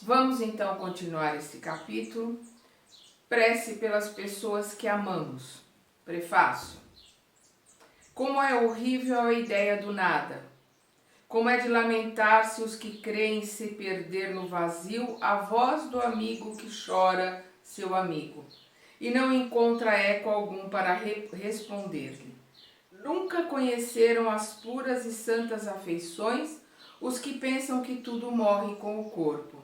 Vamos então continuar este capítulo. Prece pelas pessoas que amamos. Prefácio. Como é horrível a ideia do nada. Como é de lamentar-se os que creem se perder no vazio a voz do amigo que chora seu amigo, e não encontra eco algum para responder-lhe. Nunca conheceram as puras e santas afeições os que pensam que tudo morre com o corpo,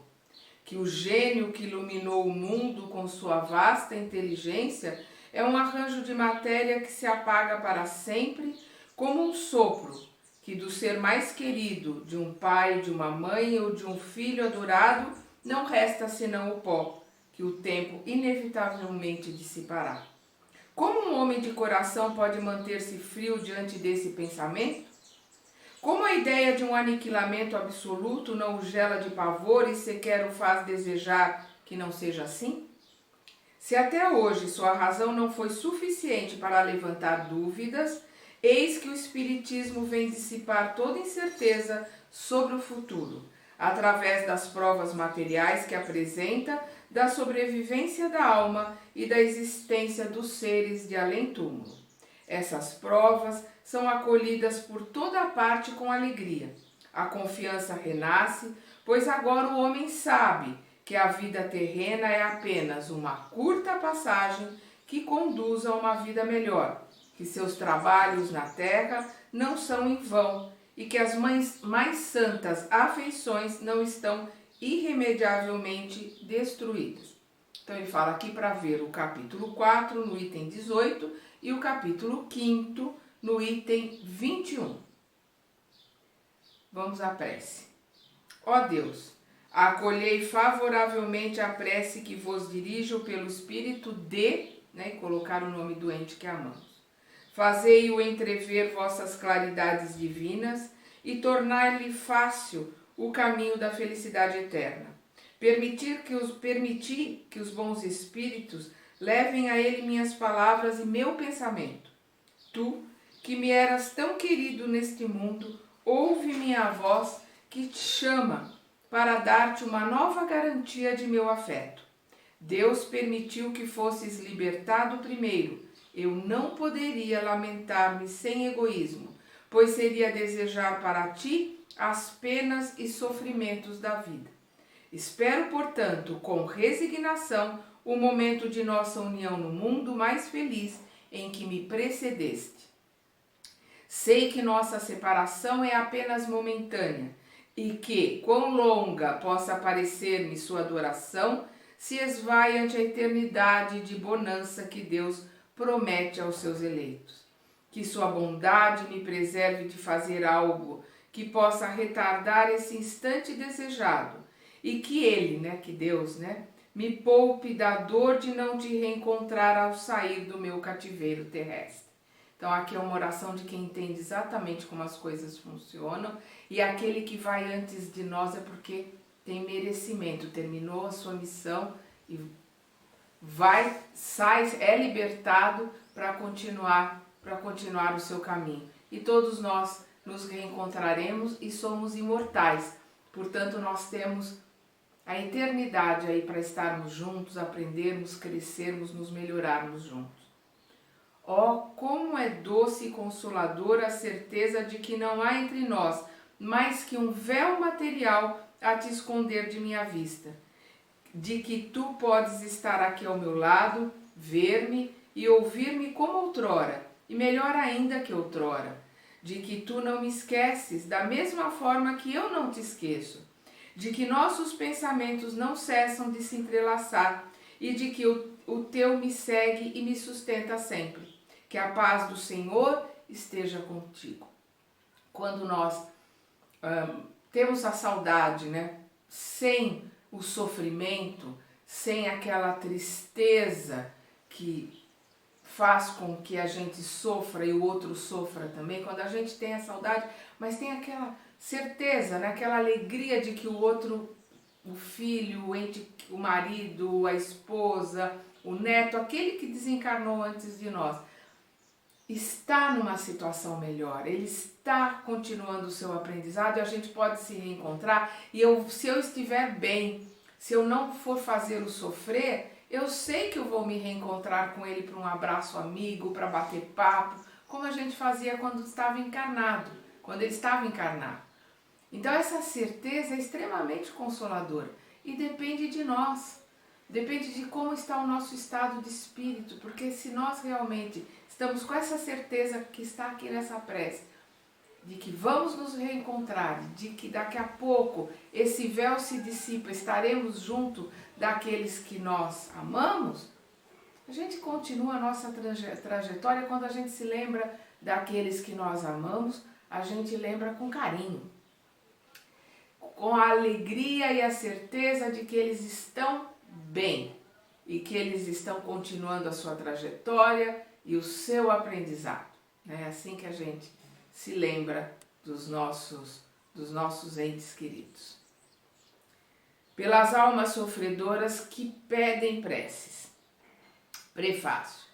que o gênio que iluminou o mundo com sua vasta inteligência é um arranjo de matéria que se apaga para sempre como um sopro, que do ser mais querido, de um pai, de uma mãe ou de um filho adorado, não resta senão o pó, que o tempo inevitavelmente dissipará. Como um homem de coração pode manter-se frio diante desse pensamento? Como a ideia de um aniquilamento absoluto não o gela de pavor e sequer o faz desejar que não seja assim? Se até hoje sua razão não foi suficiente para levantar dúvidas, eis que o Espiritismo vem dissipar toda incerteza sobre o futuro, através das provas materiais que apresenta da sobrevivência da alma e da existência dos seres de além-túmulo. Essas provas são acolhidas por toda a parte com alegria. A confiança renasce, pois agora o homem sabe que a vida terrena é apenas uma curta passagem que conduz a uma vida melhor, que seus trabalhos na terra não são em vão e que as mais santas afeições não estão irremediavelmente destruídas. Então ele fala aqui para ver o capítulo 4 no item 18 e o capítulo 5 no item 21. Vamos à prece. Ó Deus, acolhei favoravelmente a prece que vos dirijo pelo Espírito e colocar o nome do ente que amamos. Fazei-o entrever vossas claridades divinas e tornar-lhe fácil o caminho da felicidade eterna. Permitir que os bons espíritos levem a ele minhas palavras e meu pensamento. Tu, que me eras tão querido neste mundo, ouve minha voz que te chama para dar-te uma nova garantia de meu afeto. Deus permitiu que fosses libertado primeiro. Eu não poderia lamentar-me sem egoísmo, pois seria desejar para ti as penas e sofrimentos da vida. Espero, portanto, com resignação, o momento de nossa união no mundo mais feliz em que me precedeste. Sei que nossa separação é apenas momentânea e que, quão longa possa parecer-me sua duração, se esvai ante a eternidade de bonança que Deus promete aos seus eleitos. Que sua bondade me preserve de fazer algo que possa retardar esse instante desejado e que Ele, que Deus, me poupe da dor de não te reencontrar ao sair do meu cativeiro terrestre. Então aqui é uma oração de quem entende exatamente como as coisas funcionam, e aquele que vai antes de nós é porque tem merecimento, terminou a sua missão e é libertado para continuar o seu caminho. E todos nós nos reencontraremos e somos imortais. Portanto, nós temos a eternidade aí para estarmos juntos, aprendermos, crescermos, nos melhorarmos juntos. Oh, como é doce e consoladora a certeza de que não há entre nós mais que um véu material a te esconder de minha vista, de que tu podes estar aqui ao meu lado, ver-me e ouvir-me como outrora, e melhor ainda que outrora, de que tu não me esqueces da mesma forma que eu não te esqueço, de que nossos pensamentos não cessam de se entrelaçar e de que o teu me segue e me sustenta sempre. Que a paz do Senhor esteja contigo. Quando nós temos a saudade, sem o sofrimento, sem aquela tristeza que faz com que a gente sofra e o outro sofra também, quando a gente tem a saudade, mas tem aquela certeza, aquela alegria de que o outro, o filho, o marido, a esposa, o neto, aquele que desencarnou antes de nós, está numa situação melhor, ele está continuando o seu aprendizado e a gente pode se reencontrar. E se eu estiver bem, se eu não for fazê-lo sofrer, eu sei que eu vou me reencontrar com ele para um abraço amigo, para bater papo, como a gente fazia quando estava encarnado, quando ele estava encarnado. Então essa certeza é extremamente consoladora e depende de nós, depende de como está o nosso estado de espírito, porque se nós realmente estamos com essa certeza que está aqui nessa prece, de que vamos nos reencontrar, de que daqui a pouco esse véu se dissipa, estaremos junto daqueles que nós amamos, a gente continua a nossa trajetória. Quando a gente se lembra daqueles que nós amamos, a gente lembra com carinho, com a alegria e a certeza de que eles estão bem e que eles estão continuando a sua trajetória e o seu aprendizado. É assim que a gente se lembra dos nossos entes queridos. Pelas almas sofredoras que pedem preces. Prefácio.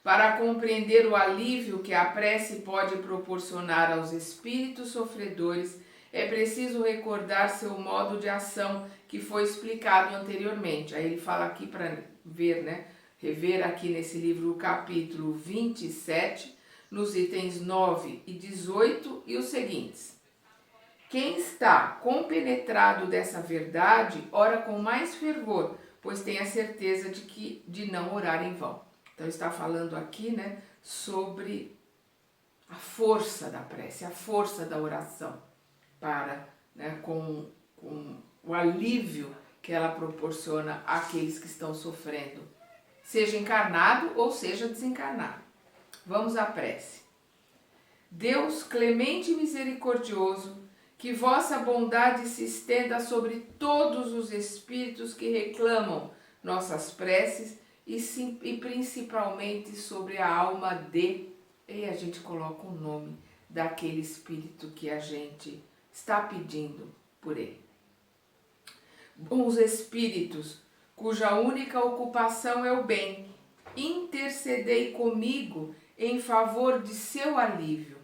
Para compreender o alívio que a prece pode proporcionar aos espíritos sofredores, é preciso recordar seu modo de ação que foi explicado anteriormente. Aí ele fala aqui para ver, rever aqui nesse livro o capítulo 27, nos itens 9 e 18 e os seguintes. Quem está compenetrado dessa verdade, ora com mais fervor, pois tem a certeza de não orar em vão. Então está falando aqui, sobre a força da prece, a força da oração, para, com o alívio que ela proporciona àqueles que estão sofrendo, seja encarnado ou seja desencarnado. Vamos à prece. Deus clemente e misericordioso, que vossa bondade se estenda sobre todos os espíritos que reclamam nossas preces e principalmente sobre a alma e a gente coloca o nome daquele espírito que a gente está pedindo por ele. Bons espíritos, cuja única ocupação é o bem, intercedei comigo em favor de seu alívio.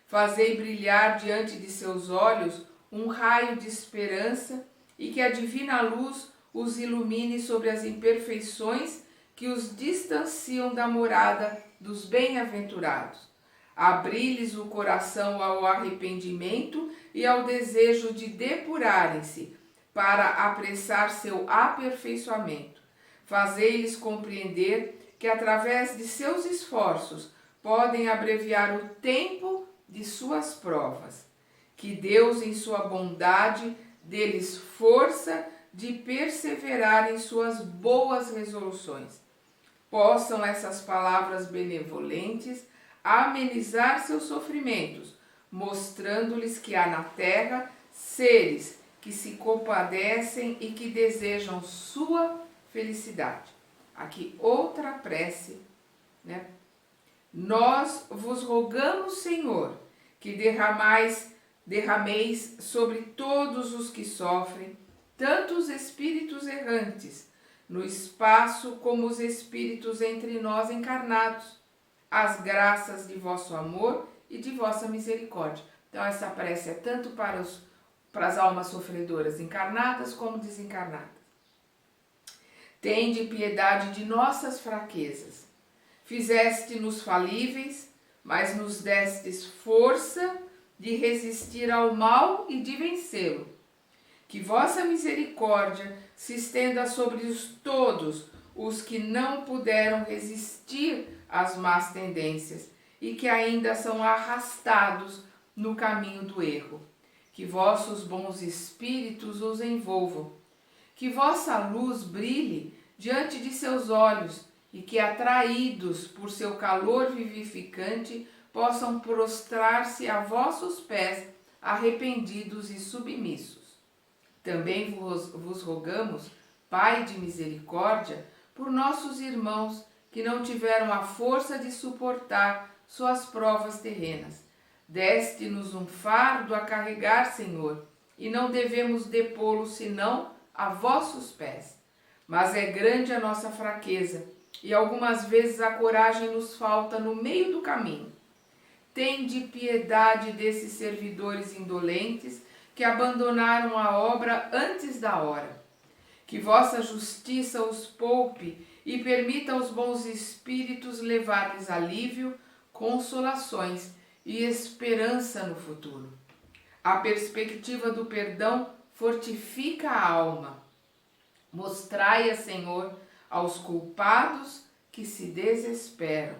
Fazei brilhar diante de seus olhos um raio de esperança e que a divina luz os ilumine sobre as imperfeições que os distanciam da morada dos bem-aventurados. Abri-lhes o coração ao arrependimento e ao desejo de depurarem-se para apressar seu aperfeiçoamento. Fazei-lhes compreender que através de seus esforços podem abreviar o tempo de suas provas. Que Deus, em sua bondade, dê-lhes força de perseverar em suas boas resoluções. Possam essas palavras benevolentes amenizar seus sofrimentos, mostrando-lhes que há na terra seres que se compadecem e que desejam sua felicidade. Aqui outra prece, Nós vos rogamos, Senhor, que derrameis sobre todos os que sofrem, tanto os espíritos errantes no espaço como os espíritos entre nós encarnados, as graças de vosso amor e de vossa misericórdia. Então essa prece é tanto para as almas sofredoras encarnadas como desencarnadas. Tende piedade de nossas fraquezas. Fizeste-nos falíveis, mas nos destes força de resistir ao mal e de vencê-lo. Que vossa misericórdia se estenda sobre todos os que não puderam resistir às más tendências e que ainda são arrastados no caminho do erro. Que vossos bons espíritos os envolvam. Que vossa luz brilhe diante de seus olhos e que, atraídos por seu calor vivificante, possam prostrar-se a vossos pés, arrependidos e submissos. Também vos rogamos, Pai de misericórdia, por nossos irmãos que não tiveram a força de suportar suas provas terrenas. Deste-nos um fardo a carregar, Senhor, e não devemos depô-lo senão a vossos pés. Mas é grande a nossa fraqueza, e algumas vezes a coragem nos falta no meio do caminho. Tende piedade desses servidores indolentes que abandonaram a obra antes da hora. Que vossa justiça os poupe e permita aos bons espíritos levar-lhes alívio, consolações e esperança no futuro. A perspectiva do perdão fortifica a alma. Mostrai-a, Senhor, aos culpados que se desesperam.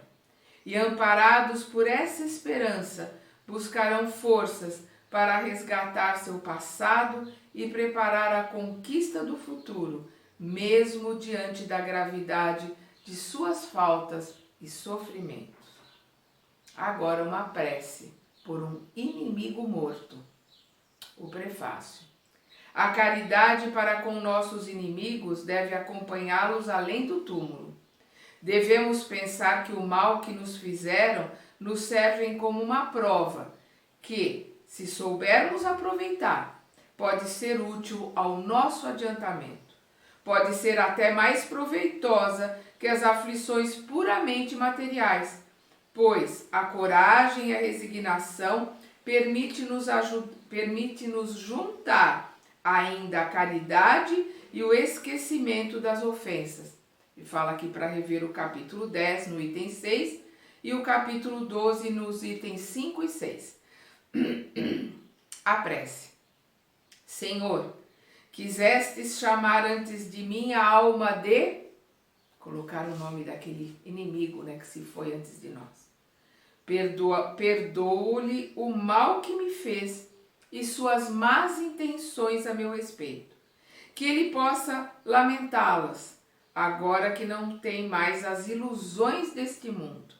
E amparados por essa esperança, buscarão forças para resgatar seu passado e preparar a conquista do futuro, mesmo diante da gravidade de suas faltas e sofrimentos. Agora uma prece por um inimigo morto. O prefácio. A caridade para com nossos inimigos deve acompanhá-los além do túmulo. Devemos pensar que o mal que nos fizeram nos servem como uma prova, que, se soubermos aproveitar, pode ser útil ao nosso adiantamento. Pode ser até mais proveitosa que as aflições puramente materiais, pois a coragem e a resignação permite-nos juntar ainda a caridade e o esquecimento das ofensas. E fala aqui para rever o capítulo 10 no item 6 e o capítulo 12 nos itens 5 e 6. A prece. Senhor, quisestes chamar antes de mim a alma de... Colocar o nome daquele inimigo, que se foi antes de nós. Perdoo-lhe o mal que me fez e suas más intenções a meu respeito. Que ele possa lamentá-las, agora que não tem mais as ilusões deste mundo.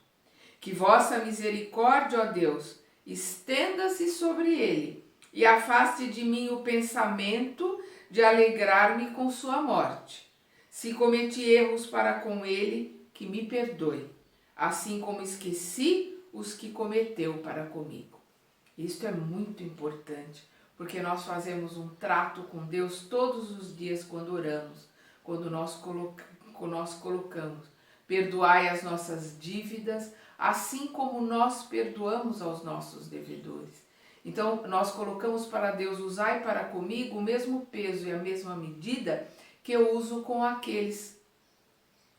Que vossa misericórdia, ó Deus, estenda-se sobre ele e afaste de mim o pensamento de alegrar-me com sua morte. Se cometi erros para com ele, que me perdoe, assim como esqueci os que cometeu para comigo. Isto é muito importante, porque nós fazemos um trato com Deus todos os dias quando oramos, quando nós colocamos, perdoai as nossas dívidas, assim como nós perdoamos aos nossos devedores. Então, nós colocamos para Deus, usai para comigo o mesmo peso e a mesma medida que eu uso com aqueles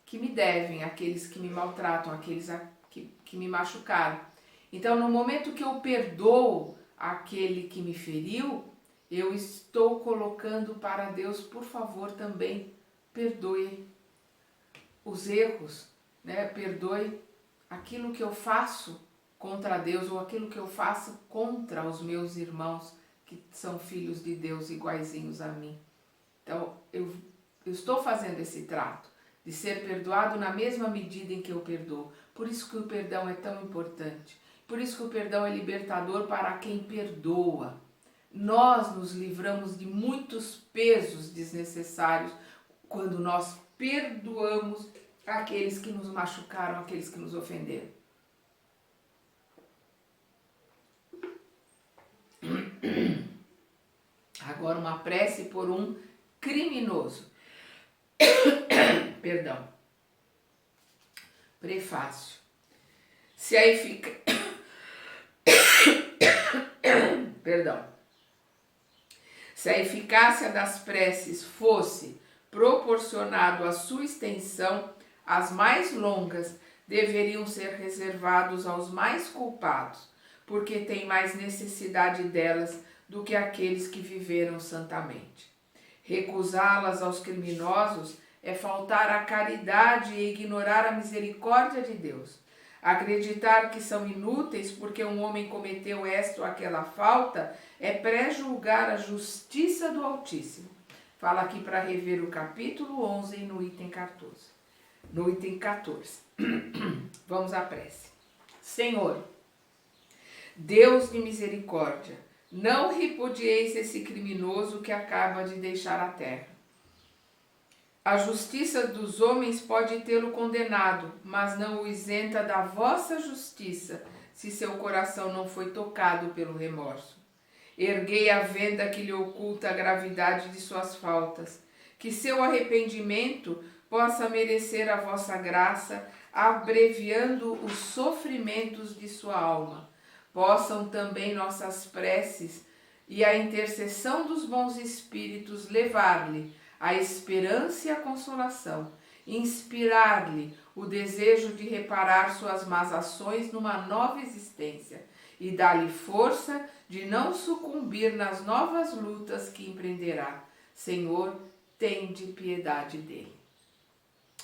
que me devem, aqueles que me maltratam, aqueles que me machucaram. Então, no momento que eu perdoo aquele que me feriu, eu estou colocando para Deus, por favor, também perdoe os erros, perdoe aquilo que eu faço contra Deus ou aquilo que eu faço contra os meus irmãos que são filhos de Deus iguaizinhos a mim. Então, eu estou fazendo esse trato de ser perdoado na mesma medida em que eu perdoo. Por isso que o perdão é tão importante. Por isso que o perdão é libertador para quem perdoa. Nós nos livramos de muitos pesos desnecessários quando nós perdoamos aqueles que nos machucaram, aqueles que nos ofenderam. Agora uma prece por um criminoso. Perdão. Prefácio. Se a eficácia das preces fosse proporcionado à sua extensão, as mais longas deveriam ser reservados aos mais culpados, porque têm mais necessidade delas do que aqueles que viveram santamente. Recusá-las aos criminosos é faltar à caridade e ignorar a misericórdia de Deus. Acreditar que são inúteis porque um homem cometeu esta ou aquela falta é pré-julgar a justiça do Altíssimo. Fala aqui para rever o capítulo 11 no item 14. No item 14. Vamos à prece. Senhor, Deus de misericórdia, não repudieis esse criminoso que acaba de deixar a terra. A justiça dos homens pode tê-lo condenado, mas não o isenta da vossa justiça, se seu coração não foi tocado pelo remorso. Erguei a venda que lhe oculta a gravidade de suas faltas, que seu arrependimento possa merecer a vossa graça, abreviando os sofrimentos de sua alma. Possam também nossas preces e a intercessão dos bons espíritos levar-lhe a esperança e a consolação, inspirar-lhe o desejo de reparar suas más ações numa nova existência e dar-lhe força de não sucumbir nas novas lutas que empreenderá. Senhor, tende piedade dele.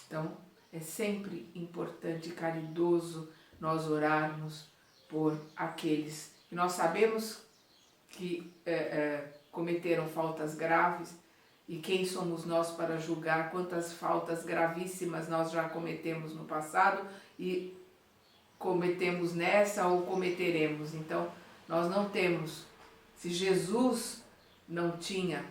Então, é sempre importante e caridoso nós orarmos por aqueles que nós sabemos que cometeram faltas graves, e quem somos nós para julgar quantas faltas gravíssimas nós já cometemos no passado e cometemos nessa ou cometeremos. Então, nós não temos, se Jesus não tinha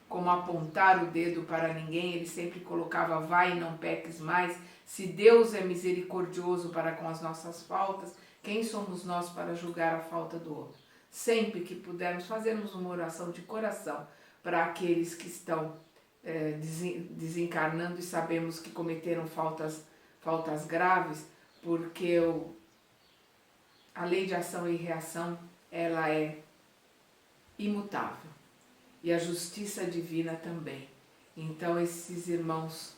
como apontar o dedo para ninguém, ele sempre colocava vai e não peques mais. Se Deus é misericordioso para com as nossas faltas, quem somos nós para julgar a falta do outro? Sempre que pudermos, fazermos uma oração de coração para aqueles que estão desencarnando e sabemos que cometeram faltas graves, porque a lei de ação e reação, ela é imutável. E a justiça divina também. Então, esses irmãos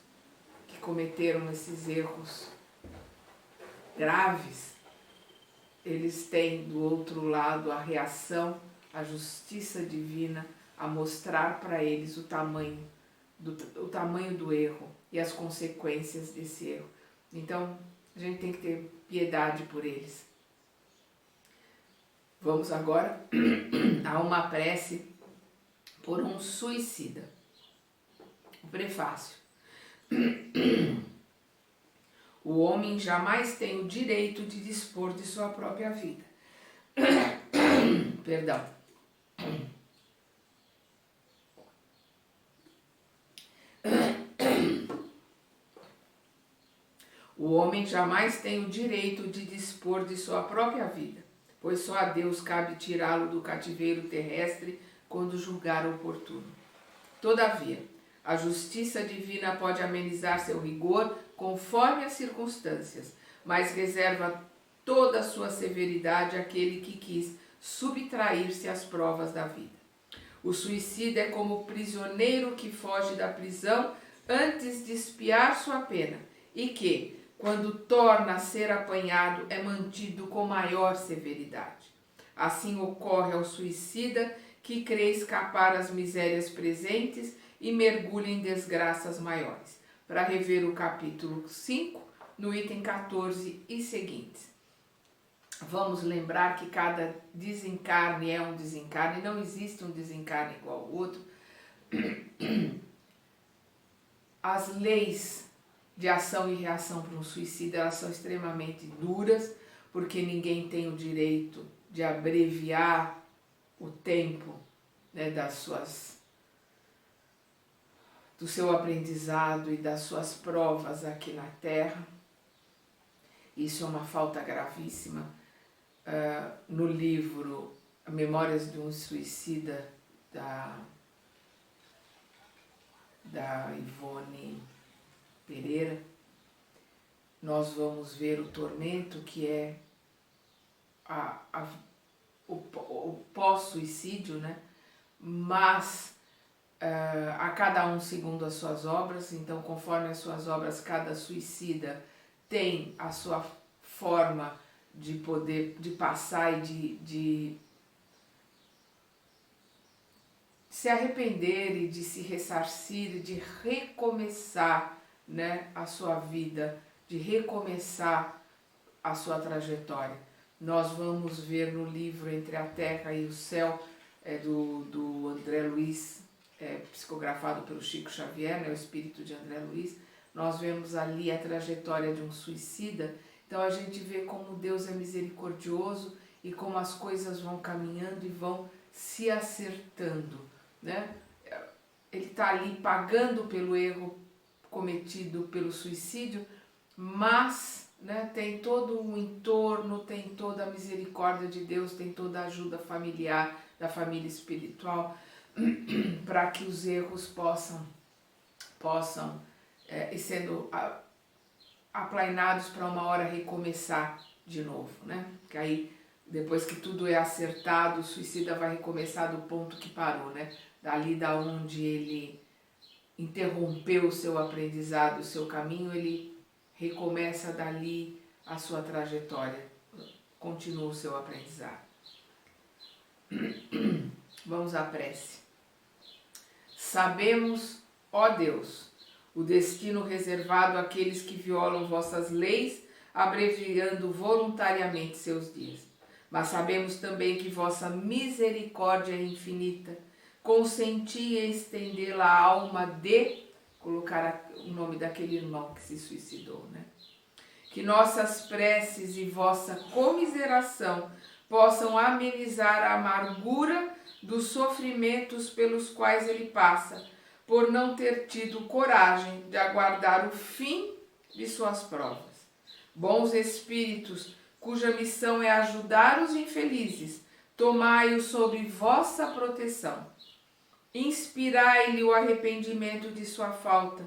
que cometeram esses erros graves, eles têm do outro lado a reação, a justiça divina, a mostrar para eles o tamanho do erro e as consequências desse erro. Então, a gente tem que ter piedade por eles. Vamos agora a uma prece por um suicida. O prefácio. O homem jamais tem o direito de dispor de sua própria vida. Perdão. O homem jamais tem o direito de dispor de sua própria vida, pois só a Deus cabe tirá-lo do cativeiro terrestre quando julgar oportuno. Todavia, a justiça divina pode amenizar seu rigor conforme as circunstâncias, mas reserva toda a sua severidade àquele que quis subtrair-se às provas da vida. O suicida é como o prisioneiro que foge da prisão antes de expiar sua pena e que, quando torna a ser apanhado, é mantido com maior severidade. Assim ocorre ao suicida que crê escapar às misérias presentes e mergulha em desgraças maiores. Para rever o capítulo 5, no item 14 e seguintes. Vamos lembrar que cada desencarne é um desencarne, não existe um desencarne igual ao outro. As leis de ação e reação para um suicida, elas são extremamente duras, porque ninguém tem o direito de abreviar o tempo, né, do seu aprendizado e das suas provas aqui na Terra. Isso é uma falta gravíssima. No livro Memórias de um Suicida, da Ivone Pereira, nós vamos ver o tormento que é o pós-suicídio, né? Mas a cada um segundo as suas obras, então conforme as suas obras, cada suicida tem a sua forma de poder, de passar e de se arrepender e de se ressarcir, de recomeçar, né, a sua vida, de recomeçar a sua trajetória. Nós vamos ver no livro Entre a Terra e o Céu, do André Luiz, psicografado pelo Chico Xavier, né, o espírito de André Luiz. Nós vemos ali a trajetória de um suicida. Então a gente vê como Deus é misericordioso e como as coisas vão caminhando e vão se acertando, né? Ele está ali pagando pelo erro cometido pelo suicídio, mas, né, tem todo o entorno, tem toda a misericórdia de Deus, tem toda a ajuda familiar, da família espiritual, para que os erros possam ir sendo aplainados para uma hora recomeçar de novo, né? Que aí, depois que tudo é acertado, o suicida vai recomeçar do ponto que parou, né? Dali da onde ele interrompeu o seu aprendizado, o seu caminho, ele recomeça dali a sua trajetória, continua o seu aprendizado. Vamos à prece. Sabemos, ó Deus, o destino reservado àqueles que violam vossas leis, abreviando voluntariamente seus dias. Mas sabemos também que vossa misericórdia é infinita, consenti em estendê-la à alma de, colocar o nome daquele irmão que se suicidou, né? Que nossas preces e vossa comiseração possam amenizar a amargura dos sofrimentos pelos quais ele passa, por não ter tido coragem de aguardar o fim de suas provas. Bons espíritos, cuja missão é ajudar os infelizes, tomai-o sob vossa proteção. Inspirai-lhe o arrependimento de sua falta,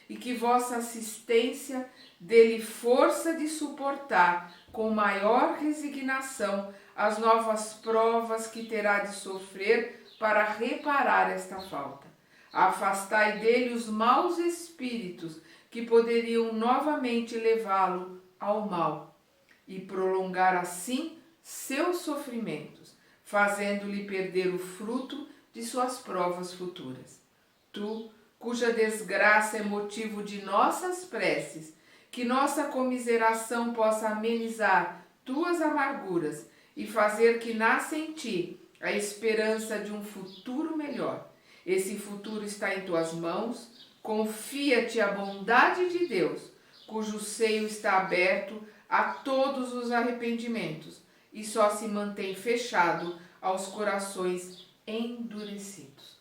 e que vossa assistência dê-lhe força de suportar com maior resignação as novas provas que terá de sofrer para reparar esta falta. Afastai dele os maus espíritos que poderiam novamente levá-lo ao mal e prolongar assim seus sofrimentos, fazendo-lhe perder o fruto de suas provas futuras. Tu, cuja desgraça é motivo de nossas preces, que nossa comiseração possa amenizar tuas amarguras e fazer que nasça em ti a esperança de um futuro melhor. Esse futuro está em tuas mãos, confia-te a bondade de Deus, cujo seio está aberto a todos os arrependimentos e só se mantém fechado aos corações endurecidos.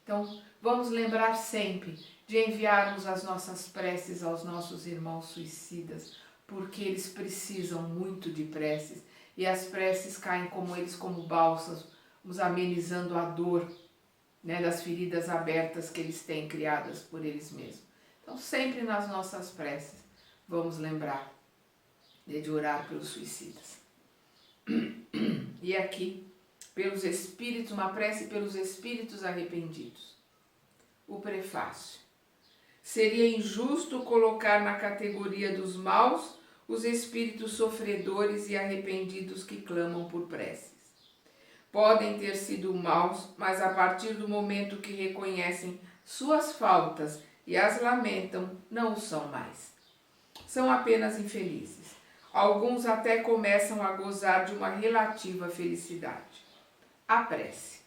Então, vamos lembrar sempre de enviarmos as nossas preces aos nossos irmãos suicidas, porque eles precisam muito de preces e as preces caem como bálsamos, nos amenizando a dor, né, das feridas abertas que eles têm criadas por eles mesmos. Então, sempre nas nossas preces, vamos lembrar de orar pelos suicidas. E aqui, pelos espíritos, uma prece pelos espíritos arrependidos. O prefácio. Seria injusto colocar na categoria dos maus os espíritos sofredores e arrependidos que clamam por preces. Podem ter sido maus, mas a partir do momento que reconhecem suas faltas e as lamentam, não o são mais. São apenas infelizes. Alguns até começam a gozar de uma relativa felicidade. A prece.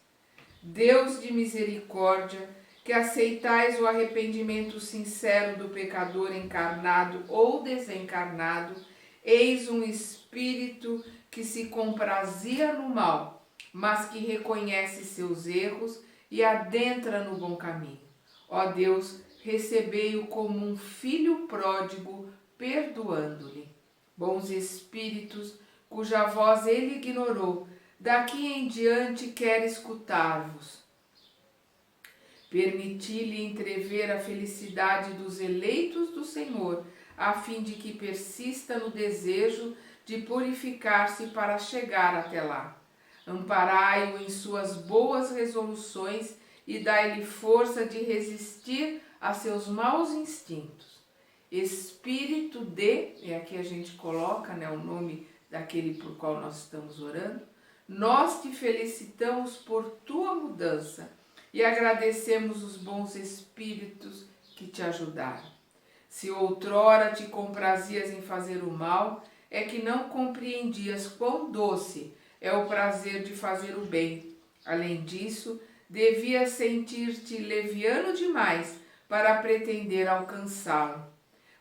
Deus de misericórdia, que aceitais o arrependimento sincero do pecador encarnado ou desencarnado, eis um espírito que se comprazia no mal, mas que reconhece seus erros e adentra no bom caminho. Ó Deus, recebei-o como um filho pródigo, perdoando-lhe. Bons espíritos, cuja voz ele ignorou, daqui em diante quer escutar-vos. Permiti-lhe entrever a felicidade dos eleitos do Senhor, a fim de que persista no desejo de purificar-se para chegar até lá. Amparai-o em suas boas resoluções e dai-lhe força de resistir a seus maus instintos. Espírito de, e aqui a gente coloca, né, o nome daquele por qual nós estamos orando, nós te felicitamos por tua mudança e agradecemos os bons espíritos que te ajudaram. Se outrora te comprazias em fazer o mal, é que não compreendias quão doce é o prazer de fazer o bem. Além disso, devias sentir-te leviano demais para pretender alcançá-lo.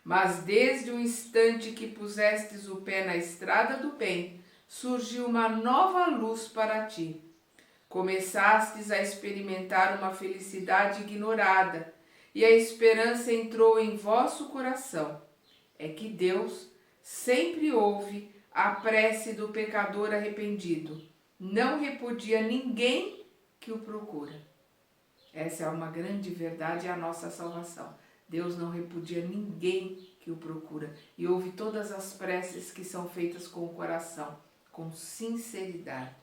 Mas desde o instante que pusestes o pé na estrada do bem, surgiu uma nova luz para ti. Começastes a experimentar uma felicidade ignorada, e a esperança entrou em vosso coração. É que Deus sempre ouve a prece do pecador arrependido. Não repudia ninguém que o procura. Essa é uma grande verdade, é a nossa salvação. Deus não repudia ninguém que o procura e ouve todas as preces que são feitas com o coração, com sinceridade.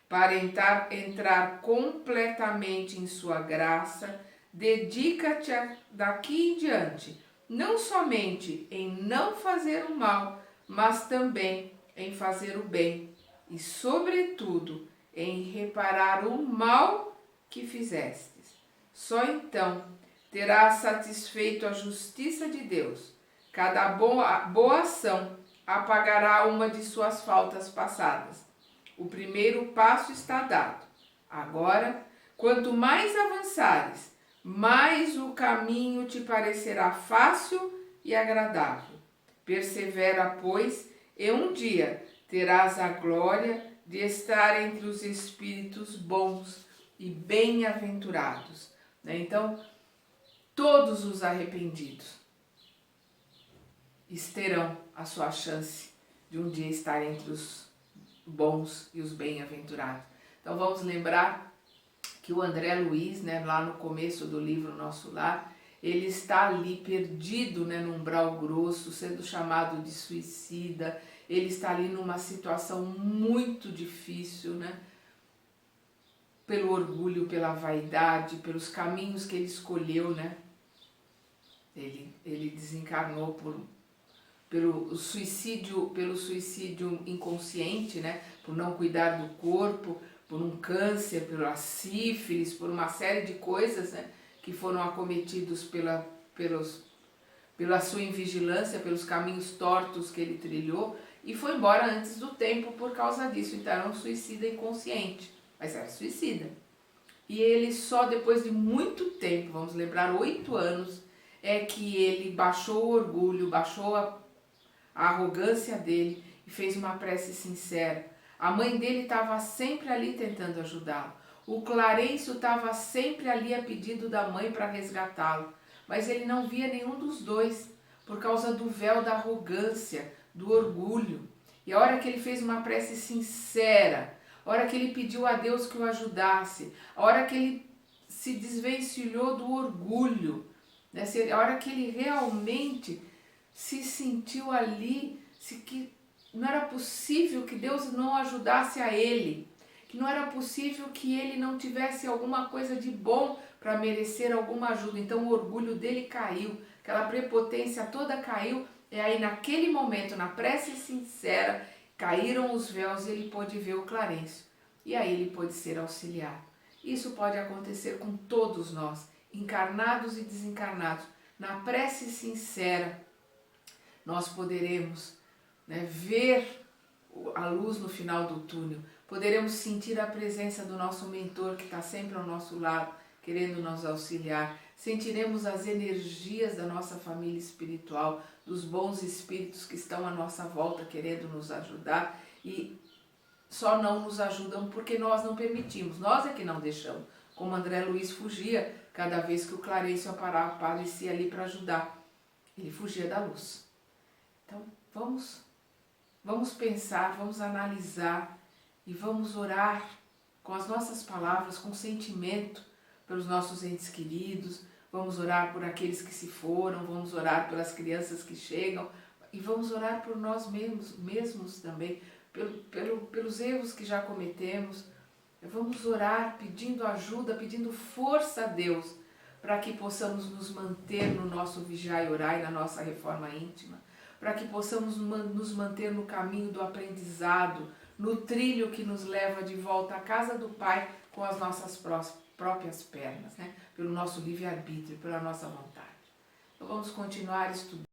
Para entrar completamente em sua graça, dedica-te daqui em diante, não somente em não fazer o mal, mas também em fazer o bem, e sobretudo em reparar o mal que fizestes. Só então terás satisfeito a justiça de Deus. Cada boa ação apagará uma de suas faltas passadas. O primeiro passo está dado. Agora, quanto mais avançares, mais o caminho te parecerá fácil e agradável. Persevera, pois, e um dia terás a glória de estar entre os espíritos bons e bem-aventurados. Então, todos os arrependidos terão a sua chance de um dia estar entre os bons e os bem-aventurados. Então vamos lembrar que o André Luiz, lá no começo do livro Nosso Lar, ele está ali perdido, num umbral grosso, sendo chamado de suicida. Ele está ali numa situação muito difícil, pelo orgulho, pela vaidade, pelos caminhos que ele escolheu, Ele desencarnou pelo suicídio inconsciente, por não cuidar do corpo, por um câncer, pela sífilis, por uma série de coisas, que foram acometidos pela sua invigilância, pelos caminhos tortos que ele trilhou, e foi embora antes do tempo por causa disso. Então era um suicida inconsciente, mas era suicida. E ele só depois de muito tempo, vamos lembrar, 8 anos, é que ele baixou o orgulho, baixou a arrogância dele e fez uma prece sincera. A mãe dele estava sempre ali tentando ajudá-lo. O Clarencio estava sempre ali a pedido da mãe para resgatá-lo, mas ele não via nenhum dos dois por causa do véu da arrogância, do orgulho. E a hora que ele fez uma prece sincera, a hora que ele pediu a Deus que o ajudasse, a hora que ele se desvencilhou do orgulho, a hora que ele realmente se sentiu ali, que não era possível que Deus não ajudasse a ele, que não era possível que ele não tivesse alguma coisa de bom para merecer alguma ajuda. Então o orgulho dele caiu, aquela prepotência toda caiu, e aí naquele momento, na prece sincera, caíram os véus e ele pôde ver o Clarencio. E aí ele pôde ser auxiliado. Isso pode acontecer com todos nós, encarnados e desencarnados. Na prece sincera, nós poderemos ver a luz no final do túnel, poderemos sentir a presença do nosso mentor que está sempre ao nosso lado, querendo nos auxiliar, sentiremos as energias da nossa família espiritual, dos bons espíritos que estão à nossa volta querendo nos ajudar, e só não nos ajudam porque nós não permitimos, nós é que não deixamos, como André Luiz fugia cada vez que o Clarencio aparecia ali para ajudar, ele fugia da luz. Então vamos pensar, vamos analisar e vamos orar com as nossas palavras, com sentimento pelos nossos entes queridos, vamos orar por aqueles que se foram, vamos orar pelas crianças que chegam e vamos orar por nós mesmos também, pelos erros que já cometemos. Vamos orar pedindo ajuda, pedindo força a Deus para que possamos nos manter no nosso vigiar e orar e na nossa reforma íntima, para que possamos nos manter no caminho do aprendizado, no trilho que nos leva de volta à casa do Pai com as nossas próprias pernas, pelo nosso livre-arbítrio, pela nossa vontade. Então vamos continuar estudando.